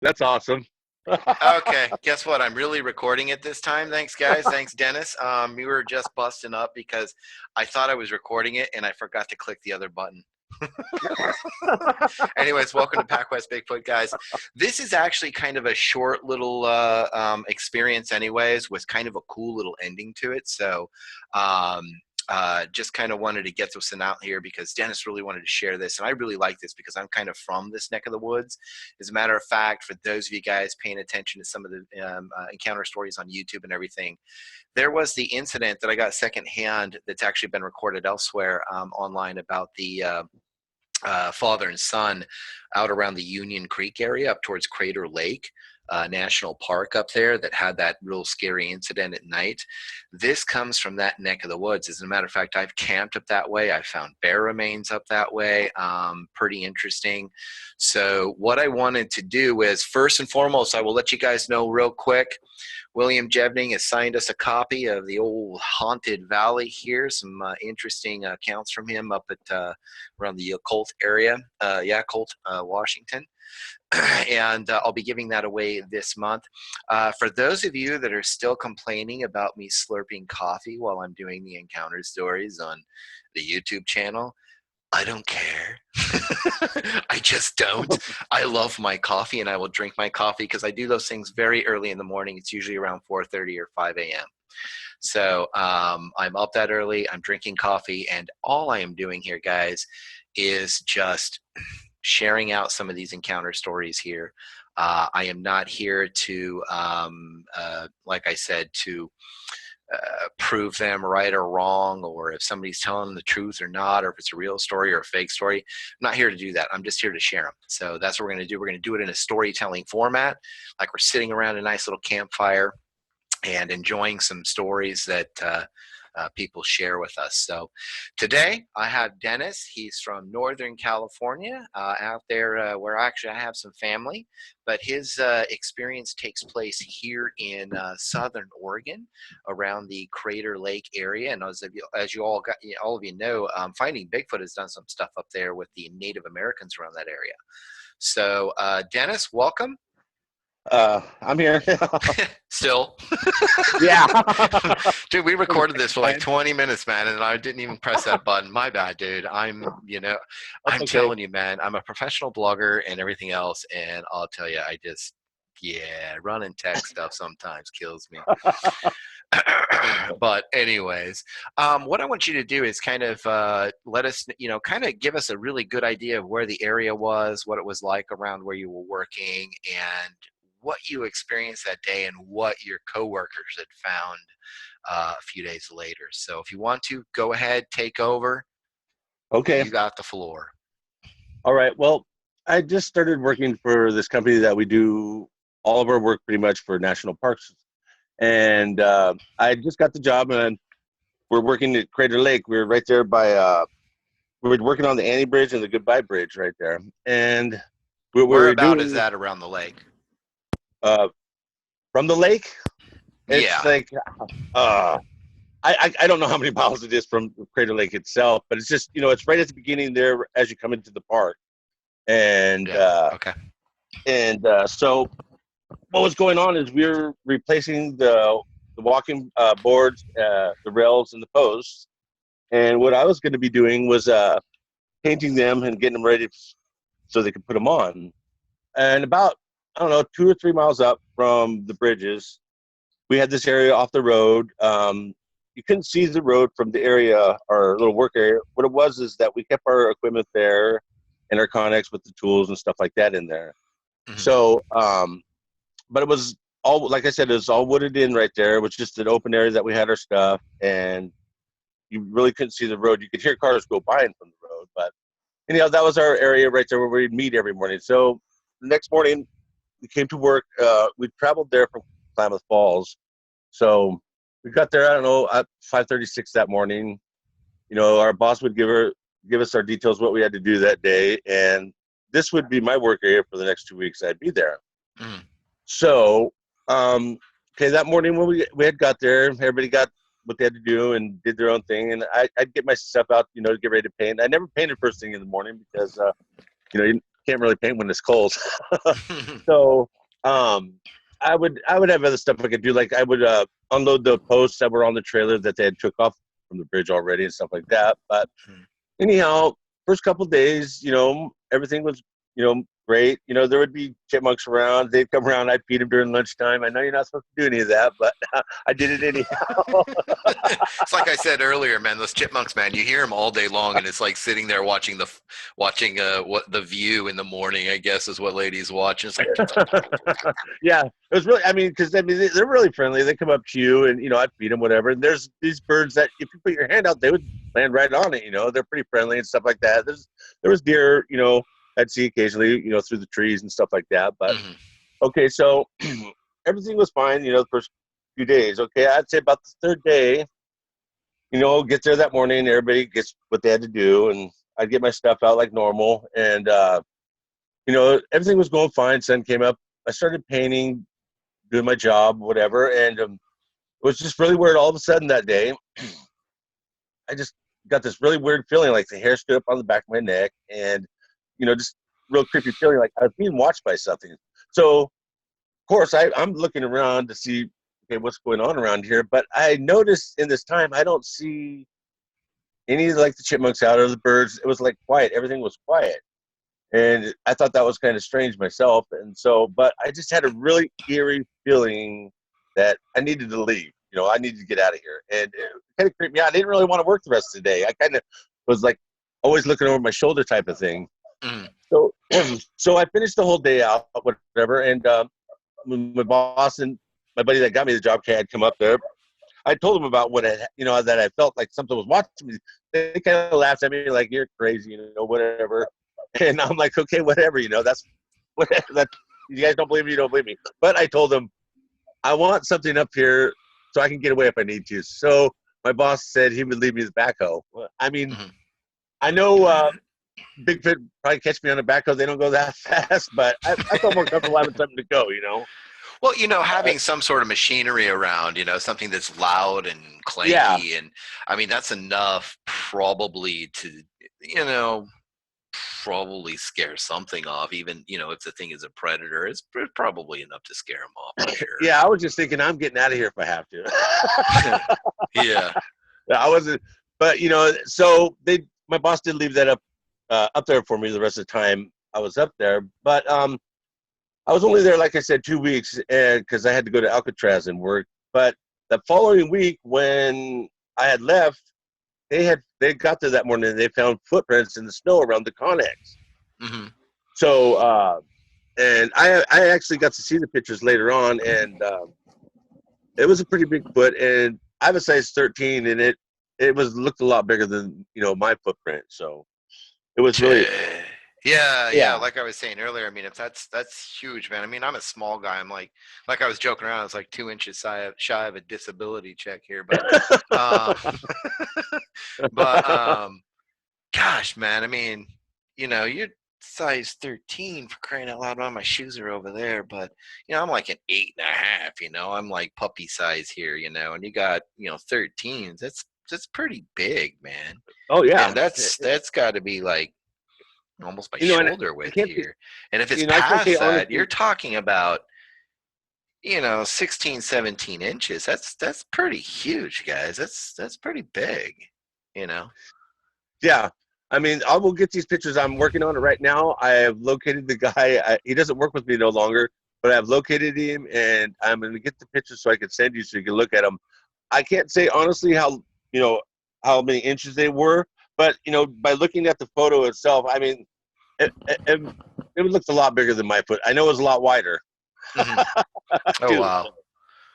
That's awesome. Okay, guess what? I'm really recording it this time. Thanks, guys. Thanks, Dennis. We were just busting up because I thought I was recording it and I forgot to click the other button. Anyways, welcome to PacWest Bigfoot, guys. This is actually kind of a short little experience anyways, with kind of a cool little ending to it. So just kind of wanted to get this one out here because Dennis really wanted to share this. And I really like this because I'm kind of from this neck of the woods. As a matter of fact, for those of you guys paying attention to some of the encounter stories on YouTube and everything, there was the incident that I got secondhand that's actually been recorded elsewhere online about the father and son out around the Union Creek area up towards Crater Lake National Park up there that had that real scary incident at night. This comes from that neck of the woods. As a matter of fact, I've camped up that way. I found bear remains up that way. Pretty interesting. So what I wanted to do is, first and foremost, I will let you guys know real quick, William Jebning has signed us a copy of the old Haunted Valley here. Some interesting accounts from him up at around the Colt area. Colt, Washington. And I'll be giving that away this month. For those of you that are still complaining about me slurping coffee while I'm doing the encounter stories on the YouTube channel, I don't care. I just don't. I love my coffee, and I will drink my coffee because I do those things very early in the morning. It's usually around 4:30 or 5 a.m. So I'm up that early. I'm drinking coffee, and all I am doing here, guys, is just sharing out some of these encounter stories here. I am not here to, like I said, to prove them right or wrong, or if somebody's telling the truth or not, or if it's a real story or a fake story. I'm not here to do that. I'm just here to share them. So that's what we're going to do. We're going to do it in a storytelling format, like we're sitting around a nice little campfire and enjoying some stories that people share with us. So today I have Dennis. He's from Northern California, out there where actually I have some family, but his experience takes place here in Southern Oregon around the Crater Lake area. And as you all of you know, Finding Bigfoot has done some stuff up there with the Native Americans around that area. So Dennis, welcome. I'm here. Still. Yeah. Dude, we recorded this for like 20 minutes, man, and I didn't even press that button. My bad, dude. I'm Okay. telling you, man, I'm a professional blogger and everything else, and I'll tell you, running tech stuff sometimes kills me. But anyways, what I want you to do is kind of let us, kind of give us a really good idea of where the area was, what it was like around where you were working, and what you experienced that day and what your coworkers had found a few days later. So if you want to, go ahead, take over. Okay. You got the floor. All right. Well, I just started working for this company that we do all of our work pretty much for national parks. And I just got the job, and we're working at Crater Lake. We were right there by, we were working on the Annie Bridge and the Goodbye Bridge right there. And Whereabout is that around the lake? From the lake, it's Yeah. like I don't know how many miles it is from Crater Lake itself, but it's just, it's right at the beginning there as you come into the park. And okay. And so what was going on is we were replacing the walking boards, the rails, and the posts. And what I was going to be doing was painting them and getting them ready so they could put them on. And about, I don't know, 2 or 3 miles up from the bridges, we had this area off the road. You couldn't see the road from the area, our little work area. What it was is that we kept our equipment there and our Connex with the tools and stuff like that in there. Mm-hmm. So, but it was all, like I said, it was all wooded in right there. It was just an open area that we had our stuff, and you really couldn't see the road. You could hear cars go by from the road, but anyhow, that was our area right there where we'd meet every morning. So the next morning we came to work. We traveled there from Klamath Falls. So we got there, I don't know, at 5:36 that morning. Our boss would give us our details, what we had to do that day. And this would be my work area for the next 2 weeks. I'd be there. Mm. So, that morning when we had got there, everybody got what they had to do and did their own thing. And I'd get my stuff out, to get ready to paint. I never painted first thing in the morning because, can't really paint when it's cold. So I would have other stuff I could do. Like I would unload the posts that were on the trailer that they had took off from the bridge already and stuff like that. But anyhow, first couple of days, everything was, great. There would be chipmunks around. They'd come around. I'd feed them during lunchtime. I know you're not supposed to do any of that, but I did it anyhow. It's like I said earlier, man. Those chipmunks, man. You hear them all day long, and it's like sitting there watching what the View in the morning. I guess is what ladies watch. It's like, yeah, it was really. Because they're really friendly. They come up to you, and I'd feed them whatever. And there's these birds that if you put your hand out, they would land right on it. They're pretty friendly and stuff like that. There was deer, I'd see occasionally, through the trees and stuff like that. But okay, so everything was fine, the first few days. Okay, I'd say about the third day, get there that morning, everybody gets what they had to do, and I'd get my stuff out like normal. And, everything was going fine. Sun came up. I started painting, doing my job, whatever. And it was just really weird all of a sudden that day. I just got this really weird feeling like the hair stood up on the back of my neck and, just real creepy feeling like I was being watched by something. So, of course, I'm looking around to see, okay, what's going on around here. But I noticed in this time, I don't see any like the chipmunks out or the birds. It was like quiet. Everything was quiet. And I thought that was kind of strange myself. And so, but I just had a really eerie feeling that I needed to leave. I needed to get out of here. And it kind of creeped me out. I didn't really want to work the rest of the day. I kind of was like always looking over my shoulder type of thing. So I finished the whole day out, whatever. And my boss and my buddy that got me the job had come up there. I told them about what that I felt like something was watching me. They kind of laughed at me like, you're crazy, whatever. And I'm like, okay, whatever, that's whatever. That you guys don't believe me, you don't believe me. But I told them, I want something up here so I can get away if I need to. So my boss said he would leave me the backhoe. I know Bigfoot probably catch me on a backhoe. They don't go that fast, but I felt more comfortable having something to go, Well, having some sort of machinery around, something that's loud and clanky, Yeah. and that's enough probably to, probably scare something off. Even, if the thing is a predator, it's probably enough to scare them off, for sure. Yeah, I was just thinking I'm getting out of here if I have to. Yeah. I wasn't, but so my boss did leave that up there for me the rest of the time I was up there. But I was only there, like I said, 2 weeks because I had to go to Alcatraz and work. But the following week when I had left, they got there that morning and they found footprints in the snow around the Connex. So and I actually got to see the pictures later on, and it was a pretty big foot, and I have a size 13, and it looked a lot bigger than my footprint. So it was really yeah. Like I was saying earlier, if that's huge, man. I'm a small guy. I'm like I was joking around. I was like 2 inches shy of a disability check here, but gosh, man. You're size 13 for crying out loud. My shoes are over there, but I'm like an 8.5. I'm like puppy size here, and you got 13s. That's pretty big, man. Oh yeah, and that's got to be like almost my shoulder width here. And if it's past that, honestly, you're talking about 16, 17 inches. That's pretty huge, guys. That's pretty big. Yeah. I will get these pictures. I'm working on it right now. I have located the guy. He doesn't work with me no longer, but I've located him, and I'm going to get the pictures so I can send you so you can look at them. I can't say honestly how many inches they were, but by looking at the photo itself, it looks a lot bigger than my foot. I know it was a lot wider. Oh wow.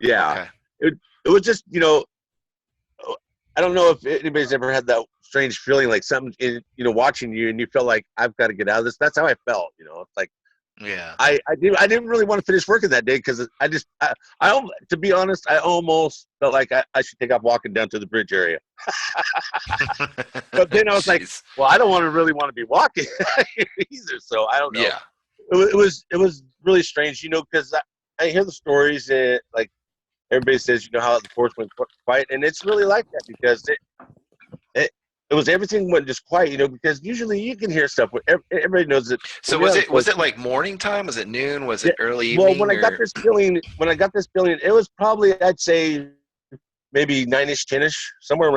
Yeah. Okay. It was just I don't know if anybody's ever had that strange feeling like something watching you and you felt like I've got to get out of this. That's how I felt. It's like, yeah. I didn't really want to finish working that day because I to be honest, I almost felt like I should take off walking down to the bridge area. But then I was like, well, I don't really want to be walking either. So I don't know. Yeah. It was really strange, because I hear the stories and like everybody says, how the forest went quiet, and it's really like that because it was everything went just quiet, you know, because usually you can hear stuff. Everybody knows that. So was it like morning time? Was it noon? Was Yeah, it early well, evening? when I got this feeling, it was probably, I'd say, maybe 9-ish, 10-ish, somewhere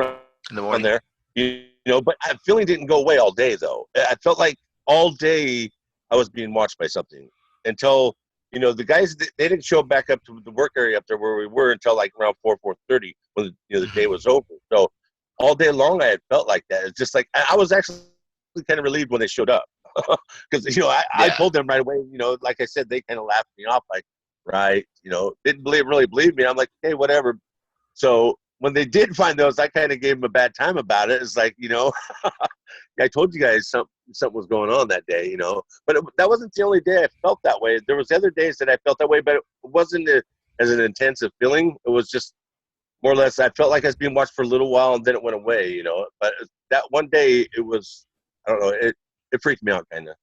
In the around morning? there. You know, but that feeling didn't go away all day though. I felt like all day I was being watched by something until, you know, the guys, they didn't show back up to the work area up there where we were until like around 4:30 when you know the day was over. So all day long I had felt like that. It's just like I was actually kind of relieved when they showed up because you know I Yeah. told them right away. You know, like I said, they kind of laughed me off, like, right, you know, didn't really believe me. I'm like, hey, whatever. So when they did find those, I kind of gave them a bad time about it. It's like, you know, I told you guys something was going on that day, you know. But that wasn't the only day I felt that way. There was other days that I felt that way, but it wasn't as an intensive feeling. It was just more or less I felt like I was being watched for a little while and then it went away, you know. But that one day, it was, I don't know, it freaked me out kind of.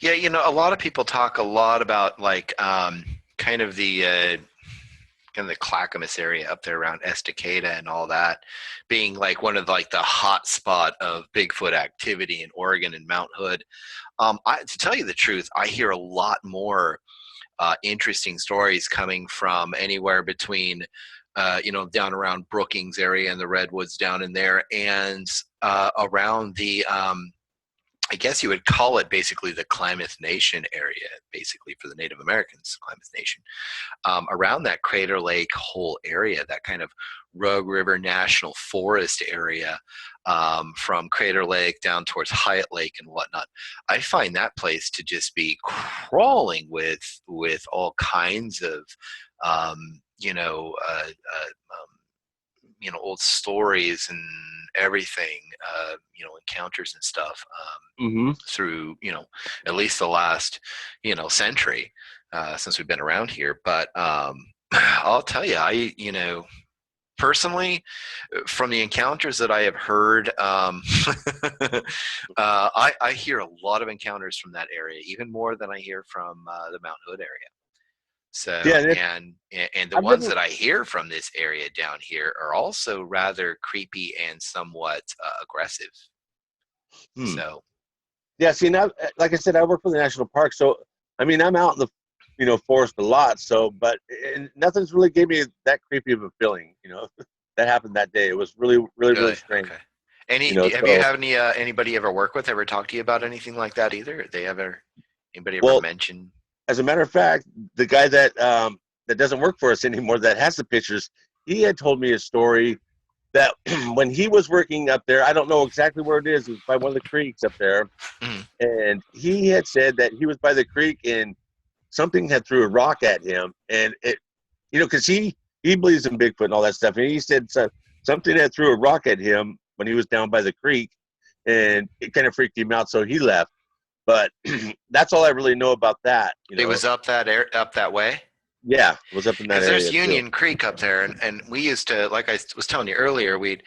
Yeah, you know, a lot of people talk a lot about like kind of the kind of the Clackamas area up there around Estacada and all that being like one of like the hot spot of Bigfoot activity in Oregon and Mount Hood. To tell you the truth, I hear a lot more interesting stories coming from anywhere between you know, down around Brookings area and the Redwoods down in there, and around the I guess you would call it basically the Klamath Nation area, basically for the Native Americans, Klamath Nation. Around that Crater Lake whole area, that kind of Rogue River National Forest area, from Crater Lake down towards Hyatt Lake and whatnot. I find that place to just be crawling with all kinds of, you know, you know, old stories and everything, you know, encounters and stuff, Mm-hmm. through, you know, at least the last, you know, century, since we've been around here. But I'll tell you, you know, personally, from the encounters that I have heard, I hear a lot of encounters from that area, even more than I hear from the Mount Hood area. So, Yeah, and the I've ones never. that I hear from this area down here are also rather creepy and somewhat aggressive. Hmm. So, Yeah, see now, like I said, I work for the national park, so I mean, I'm out in the, you know, forest a lot. So, but nothing's really gave me that creepy of a feeling. You know, that happened that day. It was really really, strange. okay. You know, Have you so had any anybody you ever work with ever talk to you about anything like that either? They ever anybody ever well, mention? as a matter of fact, the guy that doesn't work for us anymore, that has the pictures, he had told me a story that when he was working up there, I don't know exactly where it is. It was by one of the creeks up there, Mhm. and he had said that he was by the creek and something had threw a rock at him, and it, you know, because he believes in Bigfoot and all that stuff, and he said something had threw a rock at him when he was down by the creek, and it kind of freaked him out, so he left. But that's all I really know about that. You It know, was up that way. yeah, it was up in that Because there's area too. Union Creek up there, and we used to, like I was telling you earlier, we'd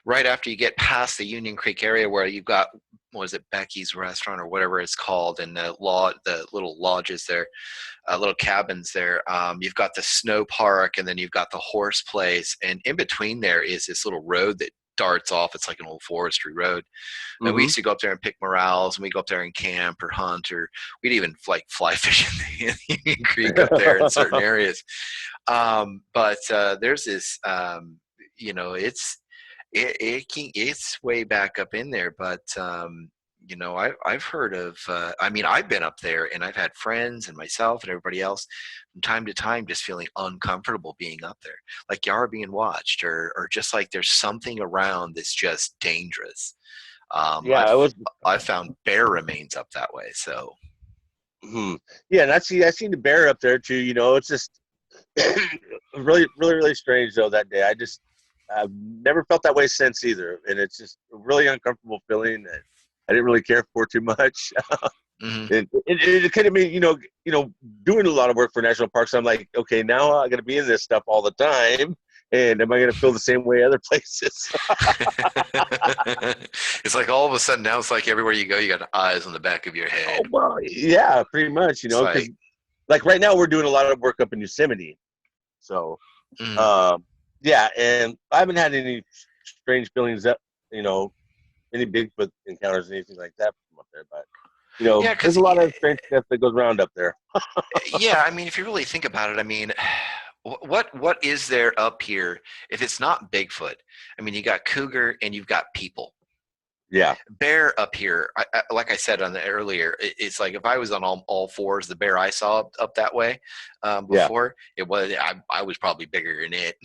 right after you get past the Union Creek area where you've got, what is it, Becky's Restaurant or whatever it's called, and the little lodges there, little cabins there. You've got the snow park, and then you've got the horse place, and in between there is this little road that darts off. It's like an old forestry road. And we Mm-hmm. used to go up there and pick morels, and we go up there and camp or hunt, or we'd even like fly fish in the Union Creek up there in certain areas. But there's this, you know, it's way back up in there, but you know, I've heard of. I mean, I've been up there, and I've had friends and myself and everybody else from time to time just feeling uncomfortable being up there, like you are being watched, or just like there's something around that's just dangerous. Yeah, it was. I've found bear remains up that way, so. Hmm. Yeah, and I seen the bear up there too. You know, it's just really strange though that day. I've never felt that way since either, and it's just a really uncomfortable feeling that I didn't really care for too much. Mhm. It kind of me, doing a lot of work for national parks. I'm like, okay, now I got to be in this stuff all the time, and am I going to feel the same way other places? It's like all of a sudden now it's like everywhere you go, you got eyes on the back of your head. Oh well, yeah, pretty much. You It's know, because like, like right now we're doing a lot of work up in Yosemite, so mm, um, yeah, and I haven't had any strange feelings that you know. any Bigfoot encounters, anything like that from up there. But Yeah, there's because a lot of strange stuff that goes around up there. yeah, I mean, if you really think about it, I mean, what is there up here if it's not Bigfoot? I mean, you got cougar and you've got people. Yeah, Bear up here, like I said on the earlier, it's like if I was on all fours, the bear I saw up that way yeah, before, it was I was probably bigger than it.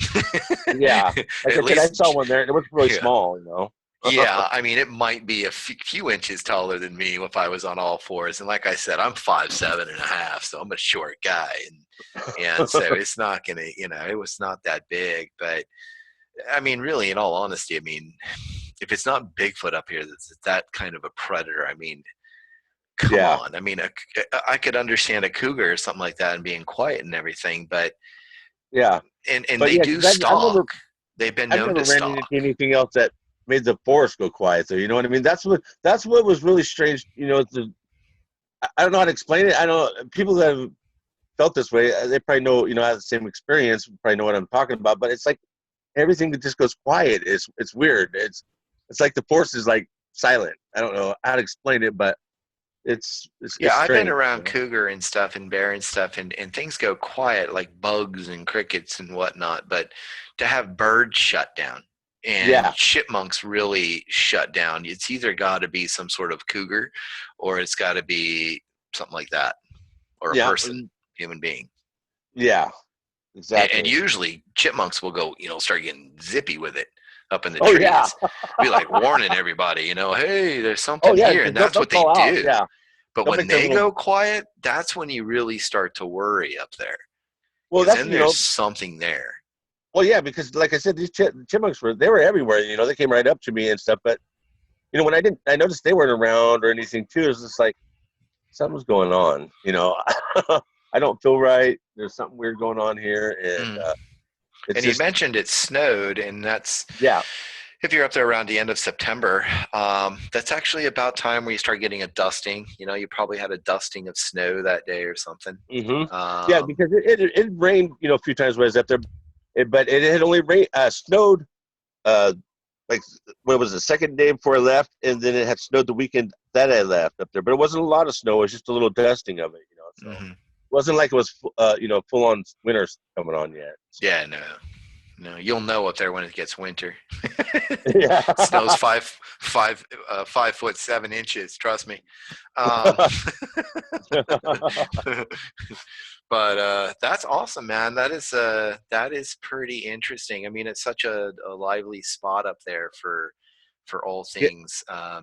yeah. Like At I said, I saw least, one there, and it was really yeah. small. Yeah, I mean, it might be a few inches taller than me if I was on all fours. And like I said, I'm 5'7.5", so I'm a short guy, and so it's not gonna, it was not that big. But I mean, really, in all honesty, I mean, if it's not Bigfoot up here, that's that kind of a predator. I mean, come Yeah, on. I mean, I could understand a cougar or something like that and being quiet and everything, but yeah. and But they yeah, do 'cause stalk. They've been I've known never to ran stalk. into anything else that made the forest go quiet. So you know what I mean? That's what was really strange. I don't know how to explain it. I know people that have felt this way. They probably know. Have the same experience. Probably know what I'm talking about. But it's like everything that just goes quiet. It's weird. It's like the forest is like silent. I don't know how to explain it, but it's Yeah, I've been strange. around cougar and stuff and bear and stuff, and things go quiet like bugs and crickets and whatnot. But to have birds shut down and Yeah, chipmunks really shut down, it's either got to be some sort of cougar or it's got to be something like that, or a yeah, person, human being. yeah, And exactly. usually chipmunks will go, start getting zippy with it up in the Oh yeah, trees, be like warning everybody, hey, there's oh something yeah. here. Because And they'll that's they'll what they call out. do. Yeah, But they'll when make their they little. go quiet, that's when you really start to worry up there, Well, because that's then there's something there. Well, yeah, because like I said, these chipmunks were everywhere. They came right up to me and stuff. But when I noticed they weren't around or anything too. It was just like something's going on. I don't feel right. There's something weird going on here, and Mm. it's And you just mentioned it snowed, and that's yeah, if you're up there around the end of September. That's actually about time where you start getting a dusting. You probably had a dusting of snow that day or something. hmm yeah, Um, because it rained a few times when I was up there, but it had only snowed uh like what was the second day before I left, and then it had snowed the weekend that I left up there. But it wasn't a lot of snow; it was just a little dusting of it. So mhm. it wasn't like it was full on winter coming on yet. So Yeah, no, you'll know up there when it gets winter. yeah. Snow's 5'7". Trust me. Um, but that's awesome, man. That is pretty interesting. I mean, it's such a lively spot up there for all Yeah, things, yeah,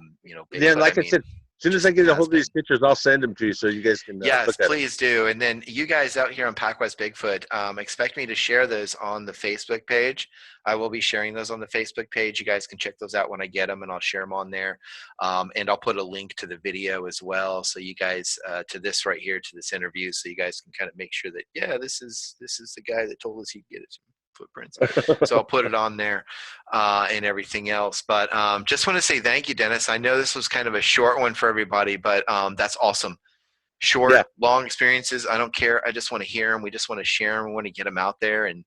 Bigfoot. I like I mean, said, as soon as I just get a has hold of these been. pictures, I'll send them to you so you guys can Yes, look at them. please do. And then you guys out here on PacWest Bigfoot, expect me to share those on the Facebook page. I will be sharing those on the Facebook page. You guys can check those out when I get them, and I'll share them on there. And I'll put a link to the video as well, so you guys to this right here, to this interview, so you guys can kind of make sure that this is the guy that told us he'd get his footprints. So I'll put it on there and everything else. But just want to say thank you, Dennis. I know this was kind of a short one for everybody, but that's awesome. Short, Yeah, long experiences, I don't care. I just want to hear them. We just want to share them. We want to get them out there, and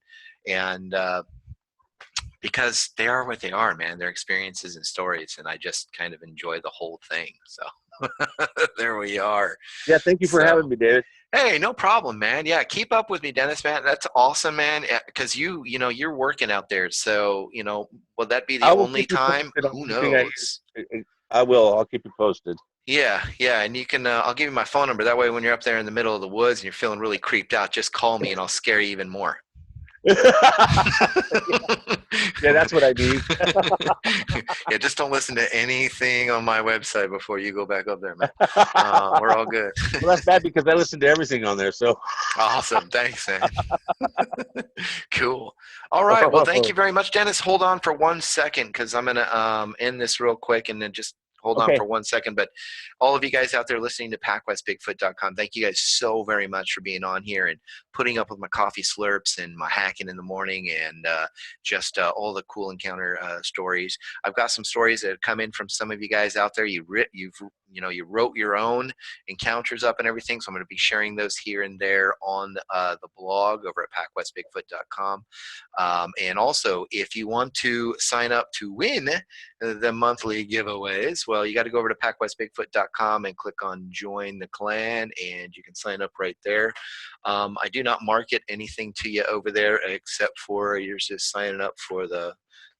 because they are what they are, man. They're experiences and stories, and I just kind of enjoy the whole thing. So there we are. yeah. Thank you for So having me, David. hey, no problem, man. Yeah, keep up with me, Dennis, man. That's awesome, man. Because you're working out there. So will that be the I will only keep you time? posted on Who anything knows? I will. I'll keep you posted. Yeah, and you can. I'll give you my phone number. That way, when you're up there in the middle of the woods and you're feeling really creeped out, just call me and I'll scare you even more. Yeah, that's what I need. Yeah, just don't listen to anything on my website before you go back up there, man. We're all good. Well, that's bad because I listen to everything on there. So Awesome, thanks, man. Cool. All right. Well, thank you very much, Dennis. Hold on for 1 second because I'm gonna end this real quick and then just hold on Okay. for 1 second. But all of you guys out there listening to PacWestBigfoot.com, thank you guys so very much for being on here and putting up with my coffee slurps and my hacking in the morning and just all the cool encounter stories. I've got some stories that have come in from some of you guys out there. You wrote your own encounters up and everything, so I'm going to be sharing those here and there on the blog over at PacWestBigfoot.com. And also, if you want to sign up to win the monthly giveaways, well, you got to go over to PacWestBigfoot.com and click on Join the Clan, and you can sign up right there. I do not market anything to you over there except for you're just signing up for the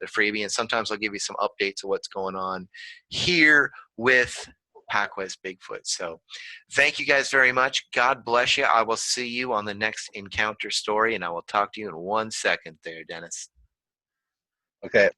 freebie, and sometimes I'll give you some updates of what's going on here with PacWest Bigfoot. So thank you guys very much. God bless you. I will see you on the next encounter story, and I will talk to you in 1 second there, Dennis. Okay.